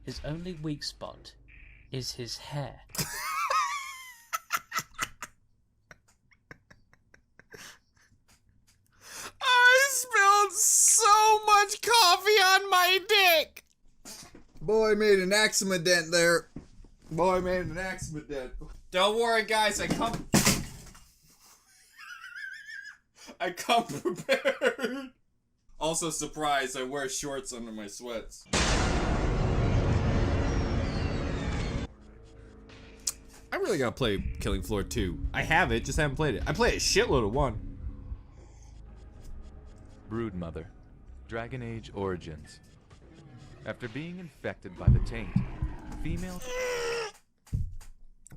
his only weak spot is his hair. I spilled so much coffee on my dick. Boy made an accident there. Boy made an accident. Don't worry, guys. I come prepared. Also, surprise, I wear shorts under my sweats. I really gotta play Killing Floor 2. I have it, just haven't played it. I played a shitload of 1. Broodmother, Dragon Age Origins. After being infected by the taint, female...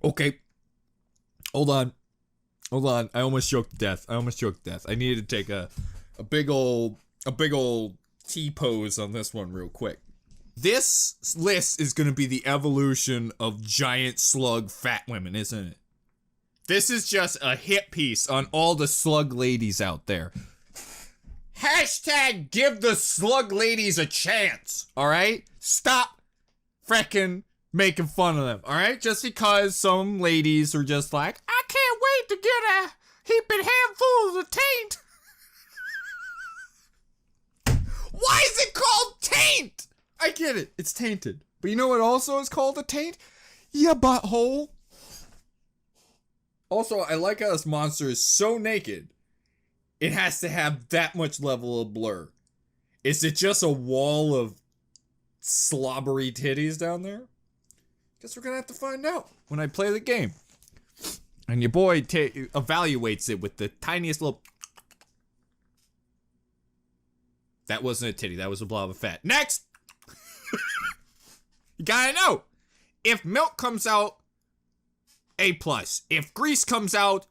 Okay. Hold on. I almost choked to death. I needed to take a big old T-pose on this one real quick. This list is gonna be the evolution of giant slug fat women, isn't it? This is just a hit piece on all the slug ladies out there. Hashtag give the slug ladies a chance, alright? Stop frickin' making fun of them, alright? Just because some ladies are just like, I can't wait to get a heaping handful of the taint. Why is it called taint? I get it, it's tainted. But you know what also is called a taint? Ya butthole. Also, I like how this monster is so naked, it has to have that much level of blur. Is it just a wall of slobbery titties down there? Guess we're gonna have to find out when I play the game. And your boy evaluates it with the tiniest little... That wasn't a titty, that was a blob of fat. Next! You gotta know, if milk comes out, A+. If grease comes out,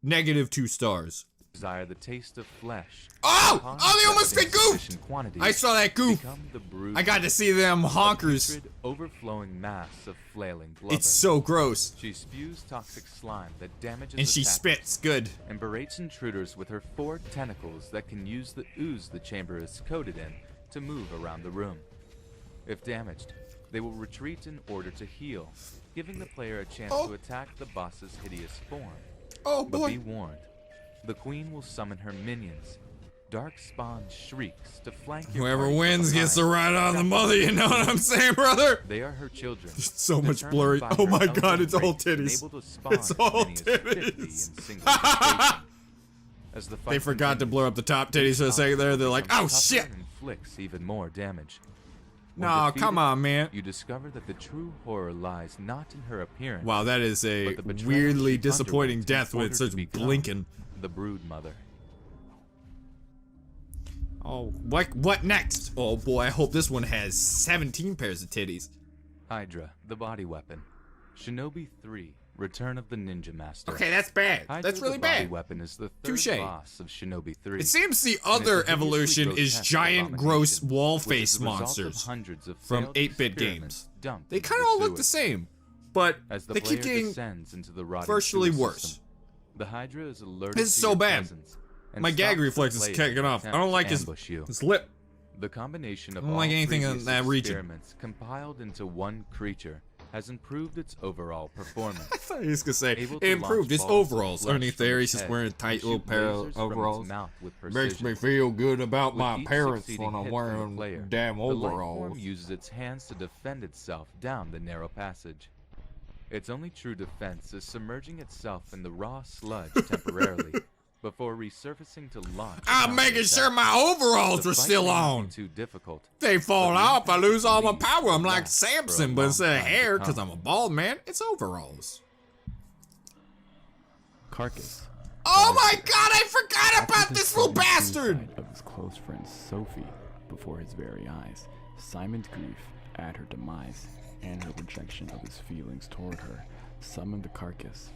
-2 stars. Desire the taste of flesh. Oh! They almost got goofed! I saw that goof. I got to see them honkers. Overflowing mass of flailing blubber. It's so gross. She spews toxic slime that damages and she attackers, spits good. And berates intruders with her 4 tentacles that can use the ooze the chamber is coated in to move around the room. If damaged, they will retreat in order to heal, giving the player a chance to attack the boss's hideous form. Oh boy. But be warned, the queen will summon her minions, darkspawn shrieks, to flank your Whoever party wins from gets the behind. right on the mother, you know what I'm saying, brother? They are her children. So much determined blurry. by Oh her my god, elegant it's all race and titties. able to spawn It's all as many as 50 in titties. single rotation. As the They fight forgot to continues, blur up the top titties for a second there. They're like, oh becomes shit! tougher and inflicts even more damage. When No, defeated, come on, man. You discover that the true horror lies not in her appearance. Wow, that is a but the betrayal weirdly she disappointing underwent death in when order it to starts become blinking. The Broodmother. Oh, what next? Oh boy, I hope this one has 17 pairs of titties. Hydra, the body weapon. Shinobi 3, Return of the Ninja Master. Okay, that's bad. Hydra, That's really the body bad. weapon is the third Touche. boss of Shinobi 3. It seems the And it's other a hideously evolution is grotesque giant, gross abomination, wall which is face the result of monsters hundreds of from failed 8-bit experiments games. dumped They into kind of all look sewers. the same, but As the they keep player getting descends into the rotting virtually sewer worse. system, the Hydra is alerted It's to so your bad. presence and My gag stops the reflex is player kicking in off. I attempt don't to like ambush you. his lip. The combination of I don't all like anything in previous that region. experiments compiled into one creature has improved its overall performance. I thought he was gonna say Able it to improved launch his balls of overalls. flesh Underneath from there, its he's just head wearing a and tight shoot little pair lasers of from its overalls. mouth with Makes precision. me feel good about With my each parents succeeding when I'm hit from the wearing player, damn the life form overalls. uses its hands to defend itself down the narrow passage. Its only true defense is submerging itself in the raw sludge temporarily before resurfacing to launch. I'm making sure my overalls are still on. Too difficult. They fall But the off, I lose all my impact power. I'm will like last for a Samson, but long instead of time to hair, because come. I'm a bald man, it's overalls. Carcass. Oh my god, I forgot about this little bastard! Of his close friend Sophie before his very eyes, Simon's grief at her demise and her rejection of his feelings toward her summoned the Carcass.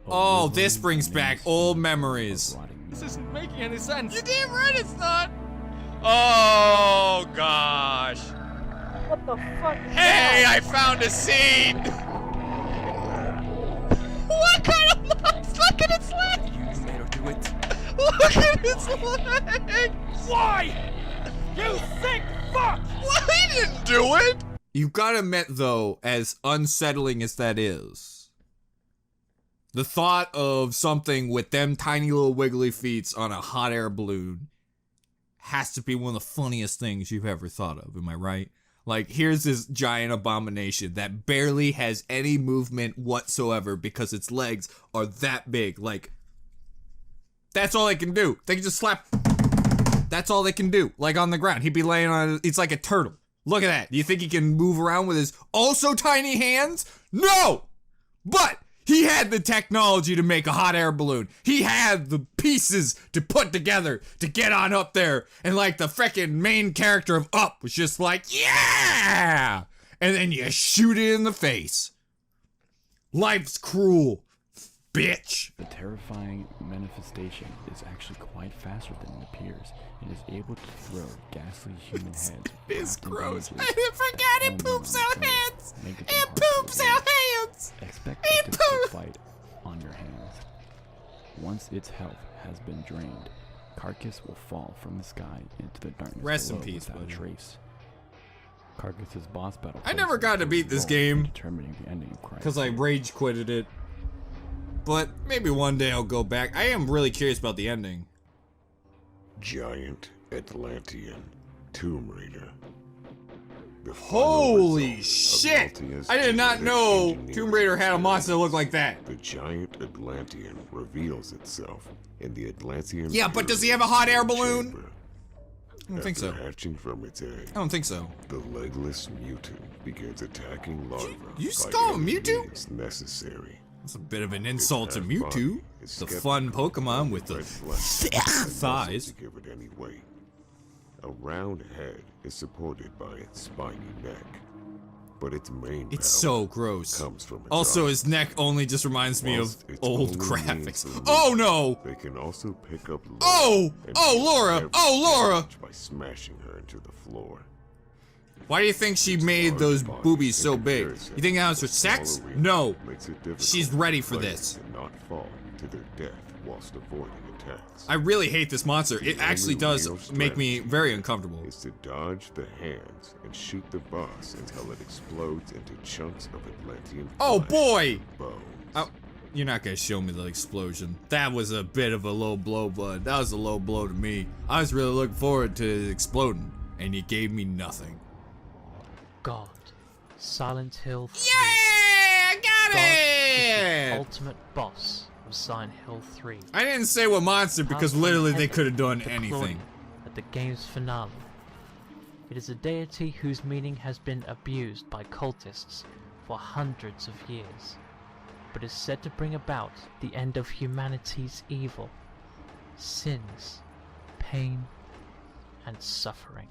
Oh, this brings back old memories. This isn't making any sense. You damn right it's not! Oh gosh. What the fuck? Hey, I found a seed. What kind of legs? Look at its legs! You made her do it. Look at its legs! Why? You sick fuck! Well, he didn't do it? You gotta admit, though, as unsettling as that is, the thought of something with them tiny little wiggly feet on a hot air balloon has to be one of the funniest things you've ever thought of, am I right? Like, here's this giant abomination that barely has any movement whatsoever because its legs are that big. Like, that's all they can do. They can just slap. That's all they can do. Like, on the ground. He'd be laying on, it's like a turtle. Look at that. Do you think he can move around with his also tiny hands? No! But he had the technology to make a hot air balloon. He had the pieces to put together to get on up there. And like the frickin' main character of Up was just like, yeah! And then you shoot it in the face. Life's cruel, bitch. The terrifying manifestation is actually quite faster than it appears and is able to throw ghastly human heads. It's wrapped in gross. bandages I forgot it only poops on out its own, hands. making It them hard to poops out hands. Expect It a difficult poops. fight on your hands. Once its health has been drained, Carcass will fall from the sky into the darkness Rest in below peace, without a buddy. trace. Carcass's boss battle. I never plays got an to beat this important role in game determining the ending of Crisis. because I rage quitted it. But maybe one day I'll go back. I am really curious about the ending. Giant Atlantean Tomb Raider. The final Holy result of shit! Maltia's I did not genetic know engineering Tomb Raider had a monster that looked like that. The giant Atlantean reveals itself in the Atlantean. Yeah, but does he have a hot air balloon? chamber. I don't think so. After hatching from its egg, I don't think so. the legless mutant begins attacking larvae. you by call him any Mewtwo? means necessary. That's a bit of an insult to half-body Mewtwo. is The skeptical fun of Pokemon with the red flesh and thighs. muscles to give it any weight. A round head is supported by its spiny neck, but its main It's power so gross. comes from its Also, eyes. his neck only just reminds me of Whilst its old only graphics. means of Oh movement, no! They can also pick up Oh! and Oh, deal Laura! heavy Oh, Laura! damage by smashing her into the floor. Why do you think she made those boobies so big? You think that was for sex? No. Makes it difficult She's ready for players this. to not fall to their death whilst avoiding attacks. I really hate this monster. It The actually only does real make me strategy very uncomfortable. is to dodge the hands and shoot the boss until it explodes into chunks of Atlantean Oh flesh boy! and bones. Oh, you're not gonna show me the explosion. That was a bit of a low blow, bud. That was a low blow to me. I was really looking forward to it exploding, and you gave me nothing. God. Silent Hill 3. Yeah! I got God is it! the ultimate boss of Silent Hill 3. I didn't say what monster because Powerful literally they heaven could have done deployed anything. At the game's finale. It is a deity whose meaning has been abused by cultists for hundreds of years, but is said to bring about the end of humanity's evil, sins, pain, and suffering.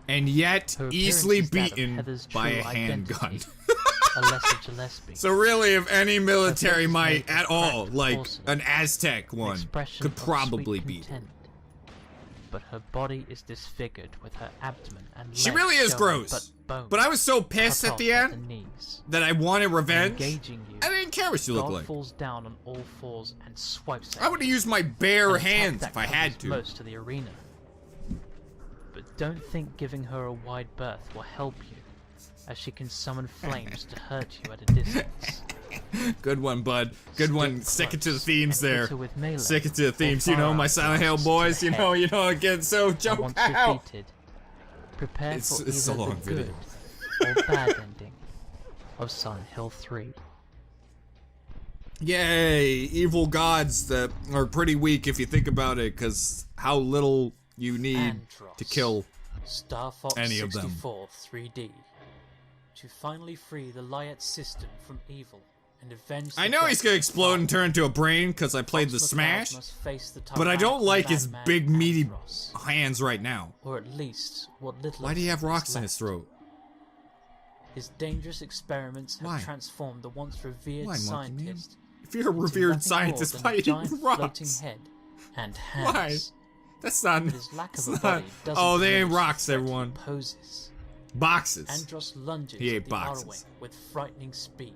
And yet, Her easily appearance is that of beaten Heather's by a true handgun. identity, a lesser Gillespie. So really, if any military face might made at of all, cracked like porcelain, an Aztec an one, expression could of probably sweet beat her. content. But her body is disfigured with her abdomen and She legs really is showing gross. bones But I was so pissed cut at the off end knees. that I wanted revenge. Engaging you, I didn't care what she looked God like. falls down on all fours and swipes at I would have used my you, bare an attack hands that if I covers had to. most of the arena. But don't think giving her a wide berth will help you, as she can summon flames to hurt you at a distance. Good one, bud. Good one. Stick Stick it to the close themes and hit there. her with melee Stick it to the or themes. You know, my firearm Silent Hill blasts to boys. the You head. know, get so And jump once out. defeated, prepare It's- for it's a either long the video. good or bad ending of Silent Hill 3. Yay! Evil gods that are pretty weak if you think about it, because how little you need Andros, to kill. Star Fox any of them. 64 3D. To finally free the Lyet system from evil and avenge the I know he's death gonna of explode and Father. turn into a brain because I played the Fox McCloud Smash, must face the but I don't tyrannical like his madman big meaty Andros, hands right now. or at least what little Why of do you have him is rocks in his left. throat? His dangerous experiments have Why? transformed the once revered Why, Monkey Man? scientist If you're a into revered nothing scientist, more why than are a you giant eating floating rocks? head and Why? hands. That's not. But his lack of a That's body not. doesn't Oh, they ain't diminish the rocks, threat he everyone. poses. Boxes. Andros lunges He at ate the boxes. Arrowing with frightening speed.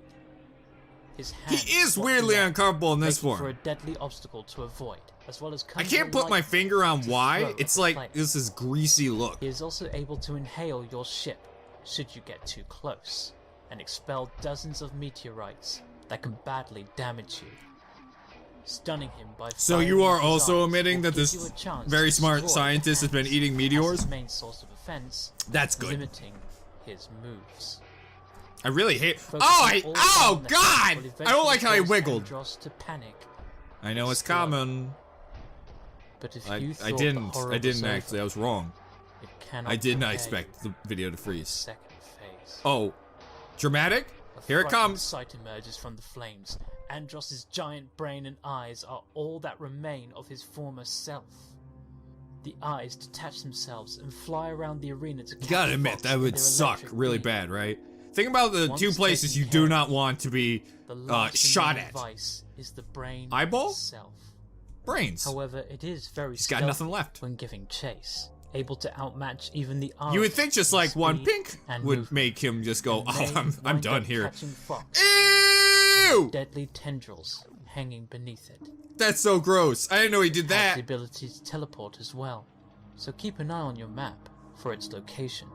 His He hands is swap weirdly around, uncomfortable in this making for a form. deadly obstacle to avoid, as well as I can't put my finger on to why. throw It's at the like player. this is greasy look. He is also able to inhale your ship should you get too close, and expel dozens of meteorites that can badly damage you. Stunning him by So firing you are his also eyes admitting will that give this you a chance very to smart destroy scientist has been Atlantis eating as meteors? his main source of offense, That's good. limiting his moves. I really hate. Focusing all Oh on the God! head will I don't like how he eventually cause wiggled. Andros to panic. I know it's Explode. common. But if I you thought I the didn't. horror I was didn't over, actually. I was wrong. it cannot I did not prepare expect you the video to for the freeze. second phase. Oh, dramatic? A Here it frightening comes. sight emerges from the flames. Andros's giant brain and eyes are all that remain of his former self. The eyes detach themselves and fly around the arena to You gotta catch admit Fox that with would their suck electric really beam. bad, right? Think about the Once two places you taken do care not of, want to be The last shot remaining at. device is the brain Eyeball? itself. brains. However, it is very He's got stealthy nothing left. when giving chase, able to outmatch even the You would arms think just in like one speed pink and would movement, make him just go, and oh, may I'm wind done up here. catching Fox Ew! with deadly tendrils hanging beneath it. That's so gross. I didn't know he did It has that. the ability to teleport as well, so keep an eye on your map for its location.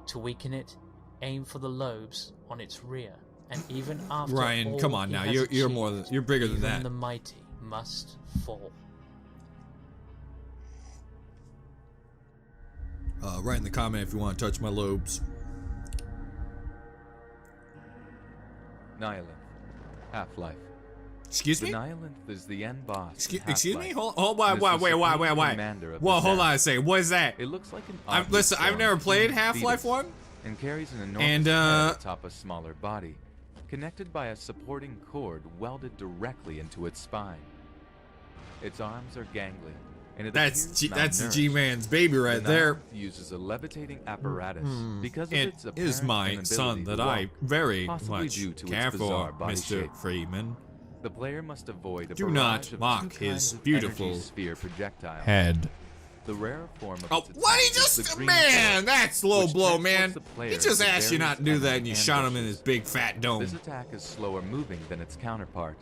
To weaken it, aim for the lobes on its rear, and even after Ryan, all come on he now. has You're achieved, more than you're bigger than even that. the mighty must fall. Write in the comment if you want to touch my lobes. Nihilith. Half-Life. Excuse The me? Nihilith is the end boss. Excuse in me? Half-Life. Hold And is the wait. supreme commander of Whoa, the hold Zen. on a second. What is that? It looks like an Listen, I've never played Half-Life 1. And carries an enormous And, head atop a smaller body, connected by a supporting cord welded directly into its spine. Its arms are gangly, and it That's appears that's malnourished. G-Man's baby right The there. Nihilith uses a levitating apparatus because of It its is apparent my inability son to that I walk, very possibly much due to its care bizarre for, body Mr. shape. Freeman. The player must avoid a Do barrage not of mock two his kinds of beautiful energy sphere projectiles. Head. The rarer form of Oh, its what he attack is the just green man? sword, That's low which blow, transports man. the player He just to asked you not to do various that, and you enemy shot him in ambushes. his big fat dome. This attack is slower moving than its counterpart,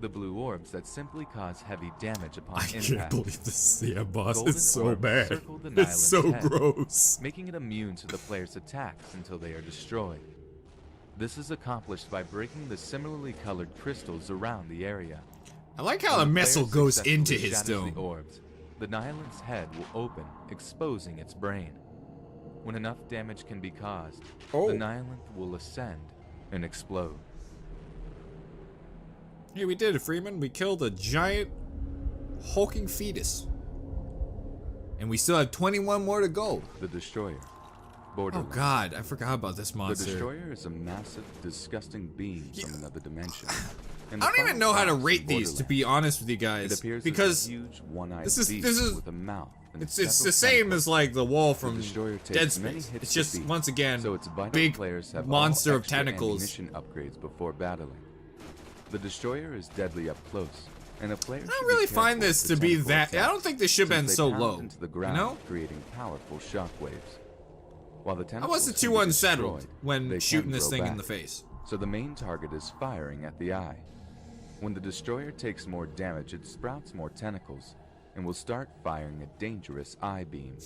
the blue orbs that simply cause heavy damage upon I impact. can't believe this boss Golden is so orbs bad. circle the It's so Nihilith's head, gross. making it immune to the player's attacks until they are destroyed. This is accomplished by breaking the similarly colored crystals around the area. I like how When the player missile goes successfully into his shatters the dome. orbs, the Nihilith's head will open, exposing its brain. When enough damage can be caused, Oh. the Nihilith will ascend and explode. Hey, we did it, Freeman. We killed a giant hulking fetus. And we still have 21 more to go. The Destroyer. Oh Borderlands. god, I forgot about this The monster. Destroyer is a massive, disgusting being from another dimension. I don't even know how to rate these, to be honest with you It guys, appears because as a huge one-eyed this is- beast this is- with a mouth and it's several the same tentacles. as like the wall from The Destroyer takes Dead many Space. hits It's to just beat, once again so its vital big players have monster all of extra tentacles. ammunition upgrades before battling. The Destroyer is deadly up close, and a player I should don't be really careful find with this the to be tentacle that. I attacks, don't think this should have since been they so pound low. into the You ground, know? creating powerful shockwaves. While the I tentacles wasn't can too be unsettled destroyed, when they shooting can this grow thing in back. the face. So the main target is firing at the eye. When the Destroyer takes more damage, it sprouts more tentacles and will start firing a dangerous eye beam.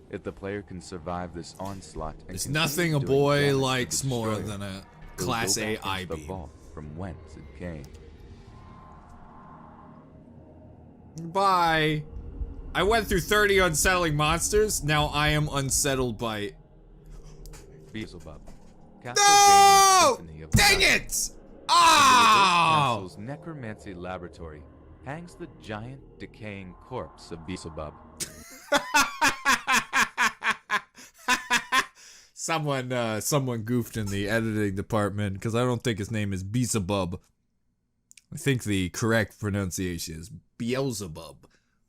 If the player can survive this onslaught and There's continue nothing a doing boy damage to the likes more Destroyer, than a it will Class go A back eye into the beam. vault from whence it came. Bye. I went through 30 unsettling monsters. Now I am unsettled by. Beelzebub. No! Castlevania Symphony of Dang Night. it! In the Oh! Castle's necromancy laboratory hangs the giant, decaying corpse of Beelzebub. Someone goofed in the editing department because I don't think his name is Beelzebub. I think the correct pronunciation is Beelzebub,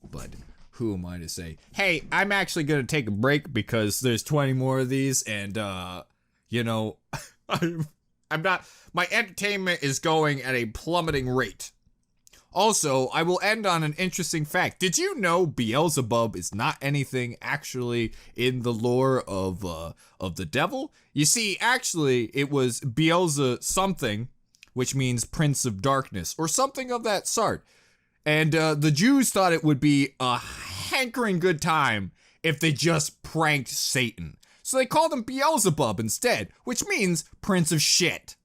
but who am I to say? Hey, I'm actually gonna take a break because there's 20 more of these, and you know, I'm not. My entertainment is going at a plummeting rate. Also, I will end on an interesting fact. Did you know Beelzebub is not anything actually in the lore of the devil? You see, actually, it was Beelze something, which means Prince of Darkness, or something of that sort. And the Jews thought it would be a hankering good time if they just pranked Satan. so they called him Beelzebub instead, which means Prince of Shit.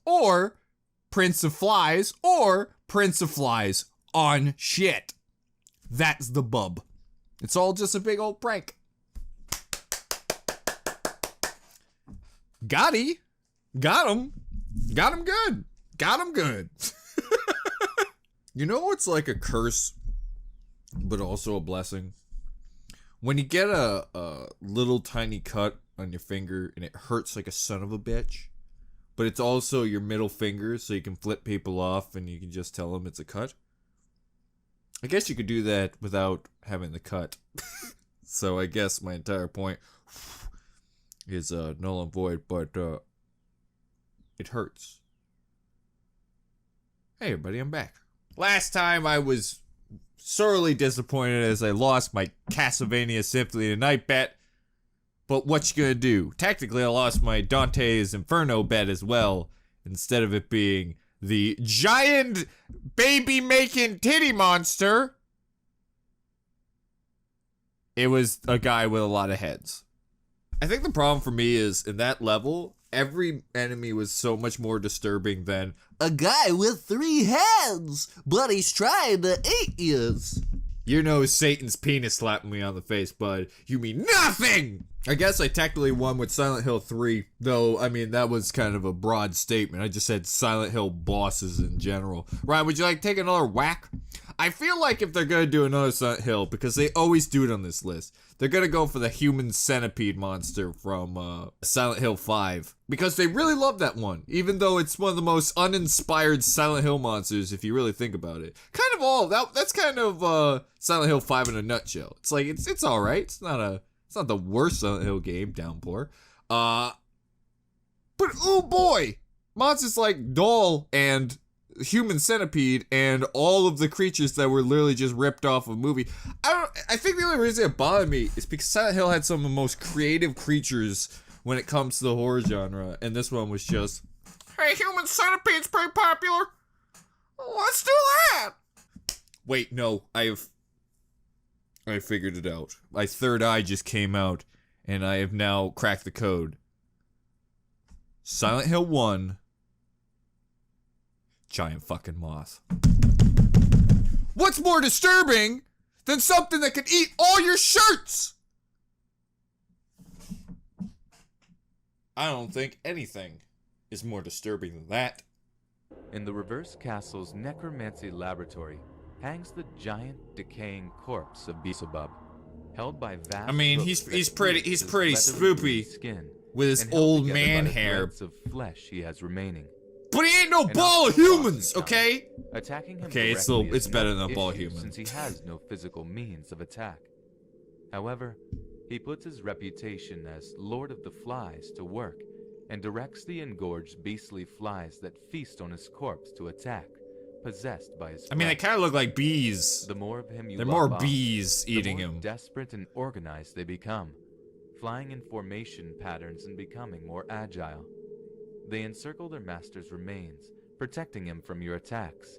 Or Prince of Flies, or Prince of Flies on shit. That's the bub. It's all just a big old prank. Got him. Got him good. Got him good. You know what's like a curse, but also a blessing? When you get a little tiny cut on your finger and it hurts like a son of a bitch, but it's also your middle finger, so you can flip people off and you can just tell them it's a cut. I guess you could do that without having the cut. So I guess my entire point is null and void, but it hurts. Hey everybody, I'm back. Last time I was sorely disappointed as I lost my Castlevania Symphony of the Night bet. But what you gonna do? Technically I lost my Dante's Inferno bet as well, instead of it being the giant baby making titty monster. It was a guy with a lot of heads. I think the problem for me is in that level, every enemy was so much more disturbing than a guy with 3 heads, but he's trying to eat you. You know Satan's penis slapping me on the face, bud. You mean nothing! I guess I technically won with Silent Hill 3, though, I mean, that was kind of a broad statement. I just said Silent Hill bosses in general. Ryan, would you like to take another whack? I feel like if they're gonna do another Silent Hill, because they always do it on this list, they're gonna go for the human centipede monster from Silent Hill 5. Because they really love that one, even though it's one of the most uninspired Silent Hill monsters, if you really think about it. Kind of all, that's kind of Silent Hill 5 in a nutshell. It's like, it's alright, it's not the worst Silent Hill game, Downpour. But oh boy! Monsters like Doll and Human Centipede and all of the creatures that were literally just ripped off of a movie. I think the only reason it bothered me is because Silent Hill had some of the most creative creatures when it comes to the horror genre, and this one was just, hey, Human Centipede's pretty popular. Let's do that! Wait, no, I figured it out. My third eye just came out, and I have now cracked the code. Silent Hill 1. Giant fucking moth. What's more disturbing than something that could eat all your shirts? I don't think anything is more disturbing than that. In the reverse castle's necromancy laboratory hangs the giant decaying corpse of Beelzebub, held by vast. I mean, he's pretty spoopy skin with his and held old together man by the hair. threads of flesh he has remaining. But he ain't no An ball of obstacle humans, encounter. okay? Attacking him Okay, it's directly is better no than a ball issue human. since he has no physical means of attack. However, he puts his reputation as Lord of the Flies to work and directs the engorged beastly flies that feast on his corpse to attack, possessed by his I mean, they flesh. kind of look like bees. The more of him you They're lop more off, bees eating the more him. desperate and organized they become, flying in formation patterns and becoming more agile. They encircle their master's remains, protecting him from your attacks,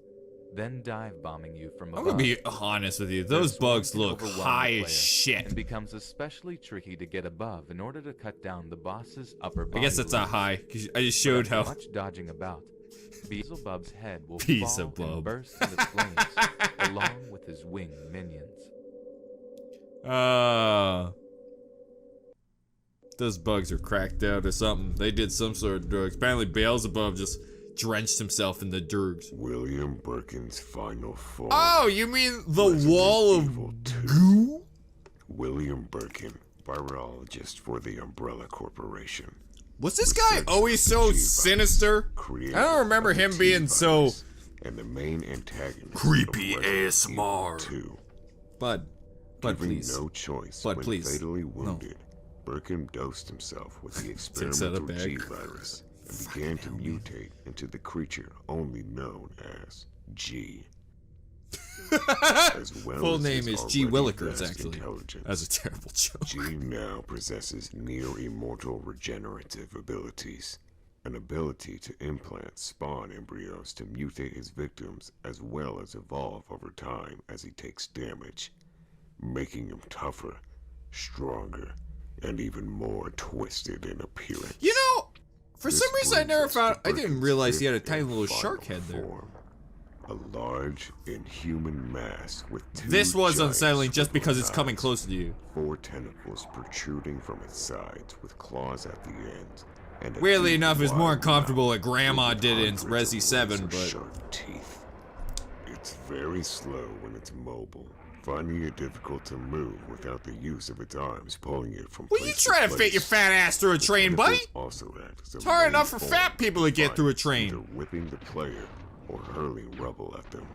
then dive bombing you from above. I'm gonna be honest with you. Those bugs look high as shit. And becomes especially tricky to get above in order to cut down the boss's upper I body. guess that's not high, because I just showed But after how... much dodging about, Beelzebub's head will fall Beelzebub. and burst into flames, along with his winged minions. Those bugs are cracked out or something. They did some sort of drugs. Apparently Beelzebub just drenched himself in the drugs. William Birkin's final form. Oh, you mean the Resident wall Evil of 2. goo? William Birkin, virologist for the Umbrella Corporation. Was this guy always so sinister? I don't remember him being so and the main antagonist creepy of Resident ASMR. Evil 2. Bud, Given please. no choice Bud, when please. fatally No. wounded, Birkin dosed himself with the Takes out a experimental bag. G virus and began to mutate into the creature only known as G. As well Full as name his is G. already Willikers, vast actually. intelligence. That's a terrible joke. G now possesses near-immortal regenerative abilities. An ability to implant spawn embryos to mutate his victims as well as evolve over time as he takes damage, making him tougher, stronger, and even more twisted in appearance. You know, for This some reason I brings never us found. to I didn't Birkin's realize he had a fifth tiny and little final shark head there. form. A large, inhuman mass with two This was giant unsettling just because it's squiggly coming eyes, close to you. 4 tentacles protruding from its sides with claws at the ends. And a Weirdly deep, enough, it's more wide uncomfortable mouth that Grandma with did it in hundreds of Resi 7, but razor-sharp teeth. It's very slow when it's mobile, finding it difficult to move without the use of its arms pulling it from will place you try to fit place. your fat ass through a The train, buddy? tentacles also act as a It's hard main enough for form fat people to of get through a defiance, train. either whipping the player or hurling rubble at them.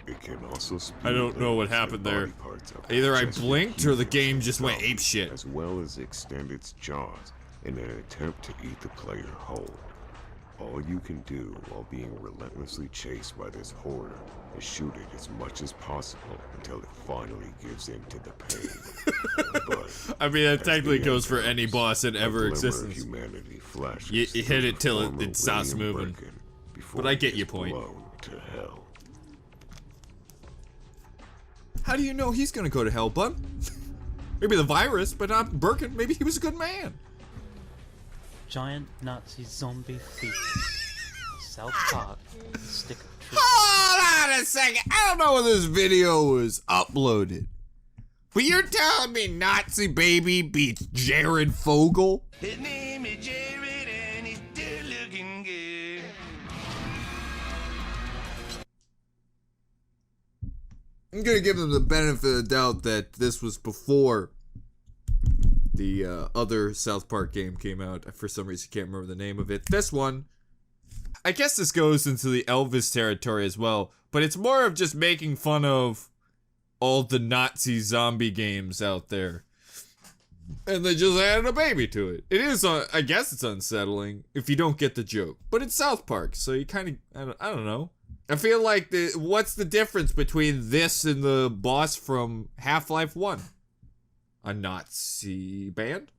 It can also I don't know what happened there. Either I blinked or the game just went apeshit. As well as extend its jaws in an attempt to eat the player whole. All you can do while being relentlessly chased by this horror is shoot it as much as possible until it finally gives in to the pain. But I mean, that as technically the goes end for comes, any boss in a ever glimmer of existence. humanity flashes You hit through it till the former it stops William moving. Birkin before But I it get is your point. blown to hell. How do you know he's gonna go to hell, bud? Maybe the virus, but not Birkin. Maybe he was a good man. Giant Nazi zombie fetus. South Park, the stick of truth. Hold on a second. I don't know when this video was uploaded. But you're telling me Nazi Baby beats Jared Fogle? His name is Jared and he's still looking good. I'm gonna give them the benefit of the doubt that this was before the other South Park game came out. For some reason, I can't remember the name of it. This one, I guess this goes into the Elvis territory as well, but it's more of just making fun of all the Nazi zombie games out there. And they just added a baby to it. It is, I guess it's unsettling if you don't get the joke. But it's South Park, so you kind of, I don't know. I feel like, what's the difference between this and the boss from Half-Life 1? A Nazi band?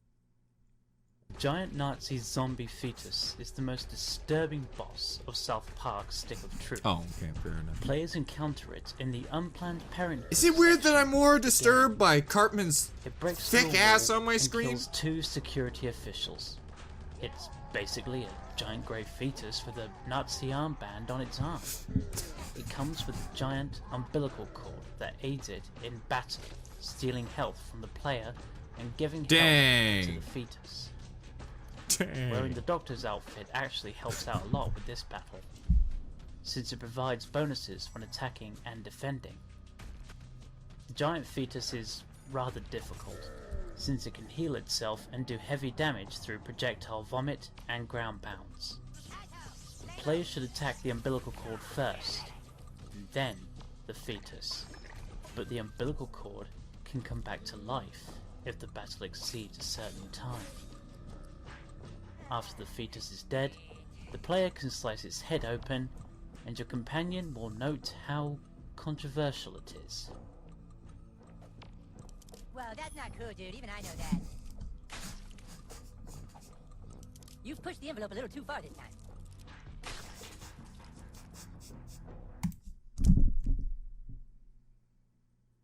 Giant Nazi zombie fetus is the most disturbing boss of South Park's Stick of Truth. Oh, okay, fair enough. Players encounter it in the unplanned parenthood. Is it weird that I'm more disturbed by Cartman's It breaks thick through a ass wall on my and screen? kills 2 security officials. It's basically a giant grey fetus with a Nazi armband on its arm. It comes with a giant umbilical cord that aids it in battle, stealing health from the player and giving health to the fetus. Wearing the doctor's outfit actually helps out a lot with this battle, since it provides bonuses when attacking and defending. The giant fetus is rather difficult, since it can heal itself and do heavy damage through projectile vomit and ground pounds. Players should attack the umbilical cord first, and then the fetus, but the umbilical cord can come back to life if the battle exceeds a certain time. After the fetus is dead, the player can slice its head open, and your companion will note how controversial it is. Well, that's not cool, dude. Even I know that. You've pushed the envelope a little too far this time.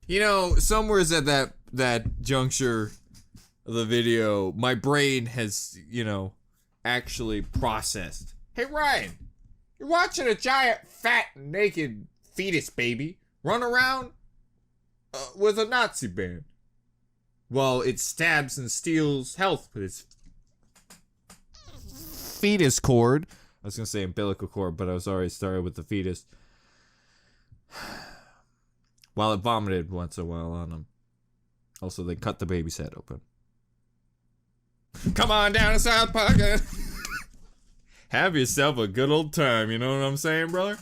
You know, somewhere's at that juncture of the video, my brain has, actually processed. Hey Ryan, you're watching a giant, fat, naked fetus baby run around with a Nazi band while it stabs and steals health with its fetus cord. I was gonna say umbilical cord, but I was already started with the fetus. While it vomited once in a while on him. Also, they cut the baby's head open. Come on down to South Park and have yourself a good old time, you know what I'm saying, brother?